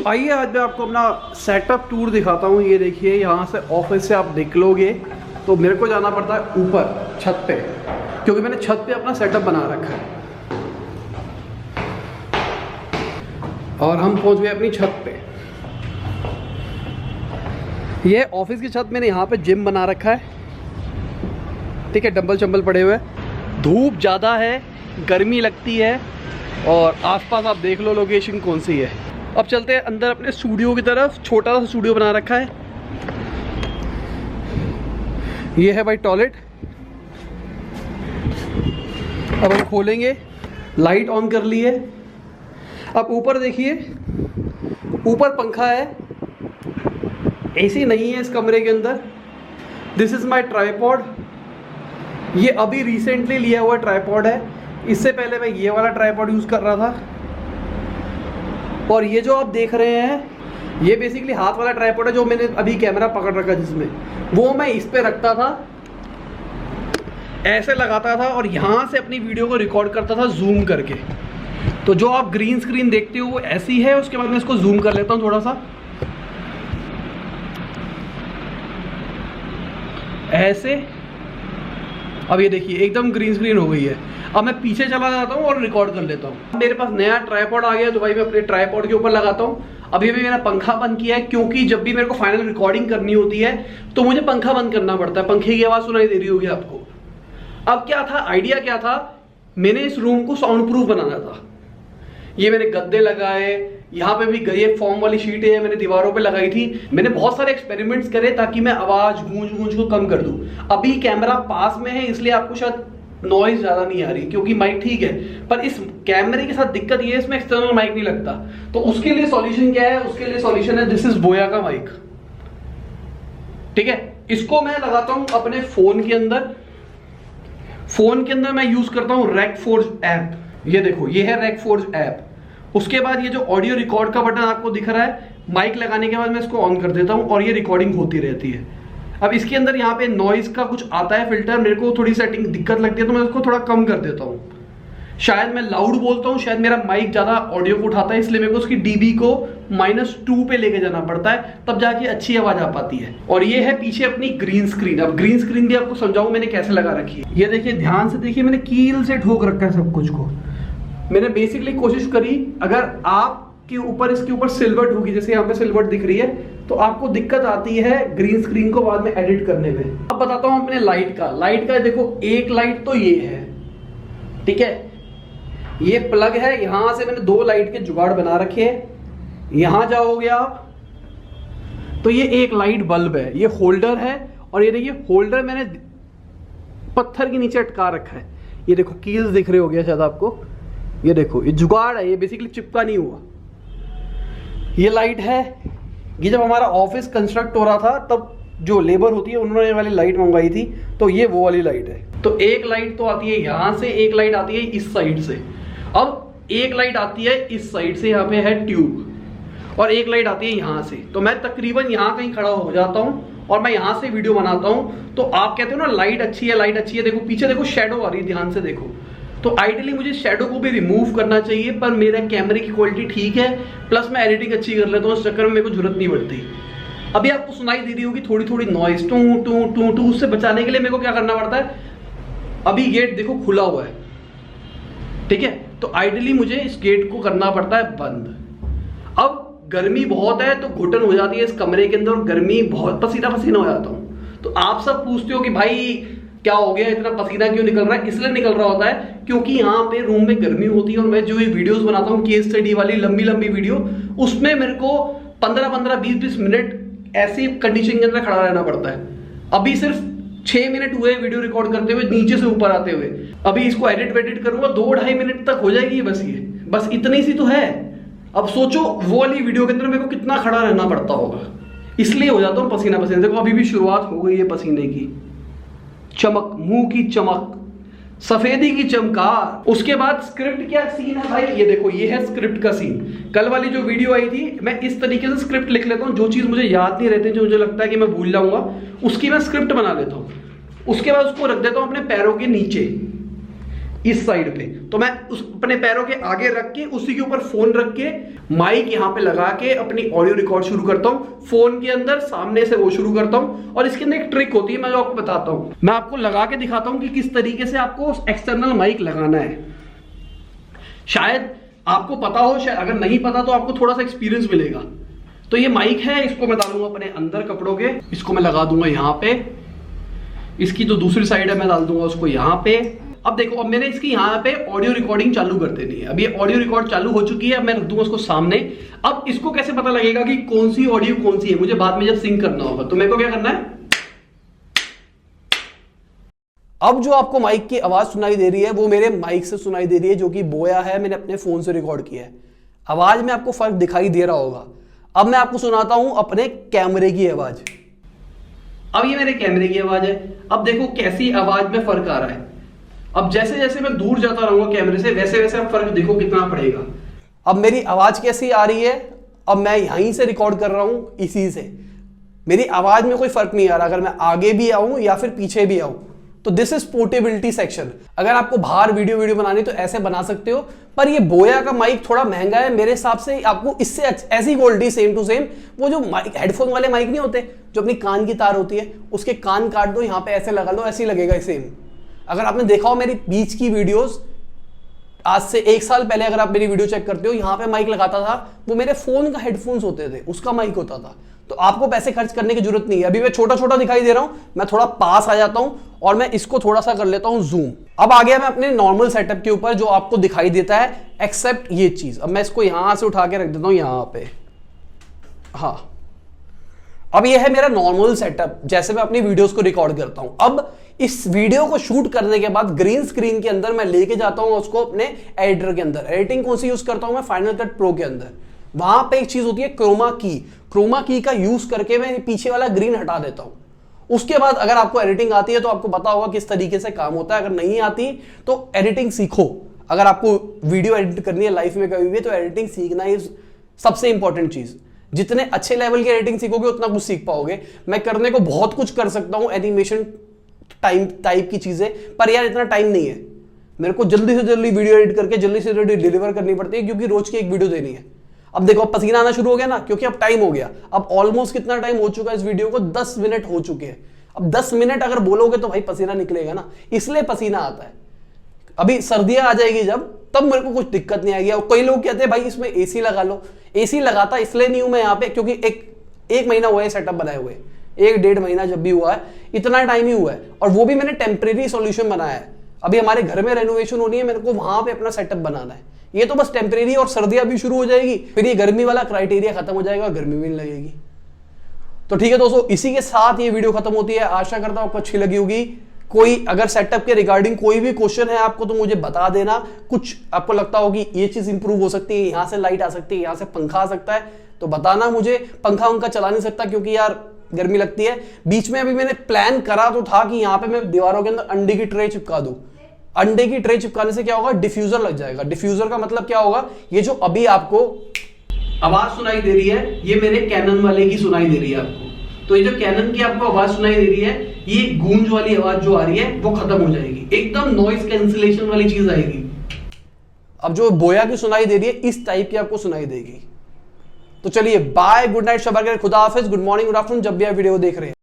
तो आइए आज मैं आपको अपना सेटअप टूर दिखाता हूँ। ये देखिए, यहाँ से ऑफिस से आप निकलोगे तो मेरे को जाना पड़ता है ऊपर छत पे, क्योंकि मैंने छत पे अपना सेटअप बना रखा है। और हम पहुँच गए अपनी छत पे। ये ऑफिस की छत मैंने यहाँ पे जिम बना रखा है, ठीक है। डंबल चंबल पड़े हुए हैं। धूप ज़्यादा है, गर्मी लगती है, और आसपास आप देख लो लोकेशन कौन सी है। अब चलते हैं अंदर अपने स्टूडियो की तरफ। छोटा सा स्टूडियो बना रखा है। ये है भाई टॉयलेट। अब हम खोलेंगे, लाइट ऑन कर ली है। अब ऊपर देखिए, ऊपर पंखा है, एसी नहीं है इस कमरे के अंदर। This is my tripod. ये अभी रिसेंटली लिया हुआ ट्राईपॉड है। इससे पहले मैं ये वाला ट्राईपॉड यूज़ कर रहा था। और ये जो आप देख रहे हैं, ये बेसिकली हाथ वाला ट्राईपॉड है जो मैंने अभी कैमरा पकड़ रखा है जिसमें, वो मैं इस पे रखता था, ऐसे लगाता था और यहाँ से अपनी वीडियो को रिकॉर्ड करता था जूम करके। तो जो आप ग्रीन स्क्रीन देखते हो वो ऐसी है। उसके बाद मैं इसको जूम कर लेता हूँ थोड़ा सा, ऐसे। अब ये देखिए एकदम ग्रीन स्क्रीन हो गई है। अब मैं पीछे चला जाता हूँ और रिकॉर्ड कर लेता हूँ। मेरे पास नया ट्राईपॉड आ गया तो भाई मैं अपने ट्राईपॉड के ऊपर लगाता हूँ। अभी भी मैंने पंखा बंद किया है, क्योंकि जब भी मेरे को फाइनल रिकॉर्डिंग करनी होती है तो मुझे पंखा बंद करना पड़ता है। पंखे की आवाज़ सुनाई दे रही होगी आपको। अब क्या था, आइडिया क्या था, मैंने इस रूम को साउंड प्रूफ बनाना था। ये मैंने गद्दे लगाए, यहाँ पे भी ये फॉर्म वाली शीट है मैंने दीवारों पे लगाई थी। मैंने बहुत सारे एक्सपेरिमेंट्स करे ताकि मैं आवाज़ गूंज को कम कर दूं। अभी कैमरा पास में है इसलिए आपको शायद नॉइज ज़्यादा नहीं आ रही, क्योंकि माइक ठीक है। पर इस कैमरे के साथ दिक्कत ये है, इसमें एक्सटर्नल माइक नहीं लगता। तो उसके लिए सॉल्यूशन क्या है? उसके लिए सॉल्यूशन है दिस इज बोया का माइक, ठीक है। इसको मैं लगाता हूं अपने फोन के अंदर। फोन के अंदर मैं यूज करता हूं रेकफोर्ज ऐप। ये देखो, ये है रेकफोर्ज ऐप। उसके बाद ये जो ऑडियो रिकॉर्ड का बटन आपको दिख रहा है, माइक लगाने के बाद मैं इसको ऑन कर देता हूं और ये रिकॉर्डिंग होती रहती है। अब इसके अंदर यहाँ पे नॉइज का कुछ आता है फिल्टर, मेरे को थोड़ी सेटिंग दिक्कत लगती है तो मैं उसको थोड़ा कम कर देता हूँ। शायद मैं लाउड बोलता हूँ, शायद मेरा माइक ज़्यादा ऑडियो को उठाता है, इसलिए मेरे को उसकी डीबी को -2 पे लेके जाना पड़ता है, तब जाके अच्छी आवाज़ आ पाती है। और ये है पीछे अपनी ग्रीन स्क्रीन। अब ग्रीन स्क्रीन भी आपको समझाऊँ मैंने कैसे लगा रखी है। ये देखिए, ध्यान से देखिए, मैंने कील से ठोक रखा है सब कुछ को। मैंने बेसिकली कोशिश करी, अगर आप के ऊपर इसके ऊपर सिल्वर्ट होगी, जैसे यहाँ पे सिल्वर्ट दिख रही है, तो आपको दिक्कत आती है ग्रीन स्क्रीन को बाद में एडिट करने में। अब बताता हूँ अपने लाइट का देखो, एक लाइट तो ये है, ठीक है। ये प्लग है, यहां से मैंने 2 लाइट के जुगाड़ बना रखे हैं। यहां जाओगे आप तो ये एक लाइट बल्ब है, ये होल्डर है। और ये देखिए, होल्डर मैंने पत्थर के नीचे अटका रखा है। ये देखो, कील्स दिख रहे हो गया शायद आपको। ये देखो, ये जुगाड़ है, ये बेसिकली चिपका नहीं हुआ। ये लाइट है। ये जब हमारा ऑफिस कंस्ट्रक्ट हो रहा था तब जो लेबर होती है उन्होंने ये वाली लाइट मंगवाई थी, तो ये वो वाली लाइट है। तो एक लाइट तो आती है यहां से, एक लाइट आती है इस साइड से। अब एक लाइट आती है इस साइड से, यहाँ पे है ट्यूब, और एक लाइट आती है यहाँ से। तो मैं तकरीबन यहाँ कहीं खड़ा हो जाता हूँ और मैं यहाँ से वीडियो बनाता हूँ। तो आप कहते हो ना लाइट अच्छी है, लाइट अच्छी है, देखो पीछे देखो शेडो आ रही है, ध्यान से देखो। तो आइडियली मुझे शेडो को भी रिमूव करना चाहिए, पर मेरा कैमरे की क्वालिटी ठीक है, प्लस मैं एडिटिंग अच्छी कर लेता हूँ, उस चक्कर में मेरे को जरूरत नहीं पड़ती। अभी आपको सुनाई दे रही होगी थोड़ी थोड़ी नॉइज, टू टू टू टू। उससे बचाने के लिए मेरे को क्या करना पड़ता है, अभी गेट देखो खुला हुआ है, ठीक है। तो आइडियली मुझे इस गेट को करना पड़ता है बंद। अब गर्मी बहुत है तो घुटन हो जाती है इस कमरे के अंदर, और गर्मी बहुत, पसीना पसीना हो जाता हूँ। तो आप सब पूछते हो कि भाई क्या हो गया, इतना पसीना क्यों निकल रहा है? इसलिए निकल रहा होता है क्योंकि यहाँ पे रूम में गर्मी होती है, और मैं जो ये वीडियोस बनाता हूँ केस स्टडी वाली लंबी लंबी वीडियो, उसमें मेरे को 15-15 20-20 मिनट ऐसी कंडीशन के अंदर खड़ा रहना पड़ता है। अभी सिर्फ 6 मिनट हुए वीडियो रिकॉर्ड करते हुए, नीचे से ऊपर आते हुए। अभी इसको एडिट वेडिट करूंगा 2-2.5 मिनट तक हो जाएगी बस। ये बस इतनी सी तो है। अब सोचो वो वाली वीडियो के अंदर मेरे को कितना खड़ा रहना पड़ता होगा, इसलिए हो जाता हूँ पसीना पसीना। देखो अभी भी शुरुआत हो गई है पसीने की। चमक, मुंह की चमक, सफेदी की चमकार। उसके बाद स्क्रिप्ट क्या सीन है भाई, ये देखो, ये है स्क्रिप्ट का सीन। कल वाली जो वीडियो आई थी, मैं इस तरीके से स्क्रिप्ट लिख लेता हूँ, जो चीज मुझे याद नहीं रहती, जो मुझे लगता है कि मैं भूल जाऊंगा, उसकी मैं स्क्रिप्ट बना लेता हूँ। उसके बाद उसको रख देता हूँ अपने पैरों के नीचे। इस साइड पे, तो मैं उस अपने पैरों के आगे रख के उसी के ऊपर फोन रख के माइक यहां पे लगा के अपनी ऑडियो रिकॉर्ड शुरू करता हूं। फोन के अंदर सामने से वो शुरू करता हूं। और इसके अंदर एक ट्रिक होती है, मैं जो आपको बताता हूं, मैं आपको लगा के दिखाता हूं कि किस तरीके से आपको एक्सटर्नल माइक लगाना है। शायद आपको पता हो, शायद अगर नहीं पता तो आपको थोड़ा सा एक्सपीरियंस मिलेगा। तो ये माइक है, इसको मैं डालूंगा अपने अंदर कपड़ों के, इसको मैं लगा दूंगा यहां पे, इसकी जो दूसरी साइड है मैं डाल दूंगा उसको यहां पे। अब देखो, अब मैंने इसकी यहां पे ऑडियो रिकॉर्डिंग चालू कर देनी है। अब ये ऑडियो रिकॉर्ड चालू हो चुकी है, अब मैं रख दूंगा उसको सामने। अब इसको कैसे पता लगेगा कि कौन सी ऑडियो कौन सी है, मुझे बाद में जब सिंक करना होगा, तो मेरे को क्या करना है, अब जो आपको माइक की आवाज सुनाई दे रही है वो मेरे माइक से सुनाई दे रही है, जो कि बोया है, मैंने अपने फोन से रिकॉर्ड किया है। आवाज में आपको फर्क दिखाई दे रहा होगा। अब मैं आपको सुनाता हूं अपने कैमरे की आवाज। अब ये मेरे कैमरे की आवाज है। अब देखो कैसी आवाज में फर्क आ रहा है। अब जैसे जैसे मैं दूर जाता रहूंगा कैमरे से, वैसे वैसे अब फर्क देखो कितना पड़ेगा। अब मेरी आवाज कैसी आ रही है, अब मैं यहीं से रिकॉर्ड कर रहा हूं, इसी से मेरी आवाज में कोई फर्क नहीं आ रहा, अगर मैं आगे भी आऊं या फिर पीछे भी आऊं। तो दिस इज पोर्टेबिलिटी सेक्शन। अगर आपको बाहर वीडियो बनानी तो ऐसे बना सकते हो, पर ये बोया का माइक थोड़ा महंगा है मेरे हिसाब से। आपको इससे ऐसी क्वालिटी सेम टू सेम, वो जो माइक हेडफोन वाले माइक नहीं होते जो अपनी कान की तार होती है, उसके कान काट दो, यहाँ पे ऐसे लगा लो, ऐसे ही लगेगा सेम। अगर आपने देखा हो मेरी बीच की वीडियोस, आज से 1 साल पहले अगर आप मेरी वीडियो चेक करते हो, यहाँ पे माइक लगाता था, वो मेरे फोन का हेडफोन्स होते थे, उसका माइक होता था। तो आपको पैसे खर्च करने की जरूरत नहीं है। अभी मैं छोटा छोटा दिखाई दे रहा हूं, मैं थोड़ा पास आ जाता हूं और मैं इसको थोड़ा सा कर लेता हूं जूम। अब आ गया मैं अपने नॉर्मल सेटअप के ऊपर जो आपको दिखाई देता है, एक्सेप्ट ये चीज। अब मैं इसको यहां से उठा के रख देता हूं यहां पे। हाँ, अब ये है मेरा नॉर्मल सेटअप, जैसे मैं अपनी वीडियोस को रिकॉर्ड करता हूं। अब इस वीडियो को शूट करने के बाद ग्रीन स्क्रीन के अंदर मैं लेके जाता हूं उसको अपने एडिटर के अंदर। एडिटिंग कौन सी यूज करता हूं मैं, फाइनल कट प्रो के अंदर। वहां पे एक चीज होती है क्रोमा की। क्रोमा की का यूज करके मैं पीछे वाला ग्रीन हटा देता हूं। उसके बाद अगर आपको एडिटिंग आती है तो आपको पता होगा किस तरीके से काम होता है। अगर नहीं आती तो एडिटिंग सीखो। अगर आपको वीडियो एडिट करनी है लाइफ में कभी भी, तो एडिटिंग सीखना ही सबसे इंपॉर्टेंट चीज। जितने अच्छे लेवल की एडिटिंग सीखोगे उतना कुछ सीख पाओगे। मैं करने को बहुत कुछ कर सकता हूं एनिमेशन टाइप की चीजें, पर यार इतना टाइम नहीं है मेरे को। जल्दी से जल्दी वीडियो एडिट करके जल्दी से जल्दी डिलीवर करनी पड़ती है, क्योंकि रोज की एक वीडियो देनी है। अब देखो, अब पसीना आना शुरू हो गया ना, क्योंकि अब टाइम हो गया। अब ऑलमोस्ट कितना टाइम हो चुका है इस वीडियो को, 10 मिनट हो चुके हैं। अब 10 मिनट अगर बोलोगे तो भाई पसीना निकलेगा ना, इसलिए पसीना आता है। अभी सर्दियां आ जाएगी जब, तब मेरे को कुछ दिक्कत नहीं आएगी। और कई लोग कहते हैं भाई इसमें एसी लगा लो। एसी लगाता इसलिए नहीं हूं मैं यहाँ पे, क्योंकि एक महीना हुआ है सेटअप बनाए हुए, 1-1.5 महीना जब भी हुआ है, इतना टाइम ही हुआ है। और वो भी मैंने टेम्परेरी सॉल्यूशन बनाया है। अभी हमारे घर में रेनोवेशन होनी है, मेरे को वहां पे अपना सेटअप बनाना है। ये तो बस टेम्परेरी, और सर्दियां भी शुरू हो जाएगी, फिर ये गर्मी वाला क्राइटेरिया खत्म हो जाएगा, गर्मी भी नहीं लगेगी। तो ठीक है दोस्तों, इसी के साथ ये वीडियो खत्म होती है। आशा करता हूं आपको अच्छी लगी होगी। कोई अगर सेटअप के रिगार्डिंग कोई भी क्वेश्चन है आपको तो मुझे बता देना। कुछ आपको लगता हो कि ये चीज इंप्रूव हो सकती है, यहां से लाइट आ सकती है, यहां से पंखा आ सकता है, तो बताना मुझे। पंखा उनका चला नहीं सकता क्योंकि यार गर्मी लगती है। बीच में अभी मैंने प्लान करा तो था कि यहाँ पे मैं दीवारों के अंदर अंडे की ट्रे चिपका दूं। अंडे की ट्रे चिपकाने से क्या होगा, डिफ्यूजर लग जाएगा। डिफ्यूजर का मतलब क्या होगा, ये जो अभी आपको आवाज सुनाई दे रही है, ये मेरे कैनन वाले की सुनाई दे रही है आपको। तो ये जो कैनन की आपको आवाज सुनाई दे रही है, ये गूंज वाली आवाज जो आ रही है वो खत्म हो जाएगी, एकदम नॉइज कैंसिलेशन वाली चीज आएगी। अब जो बोया की सुनाई दे रही है, इस टाइप की आपको सुनाई देगी। तो चलिए, बाय, गुड नाइट, शब खुदा हाफिज, गुड मॉर्निंग, गुड आफ्टरनून, जब भी आप वीडियो देख रहे हैं।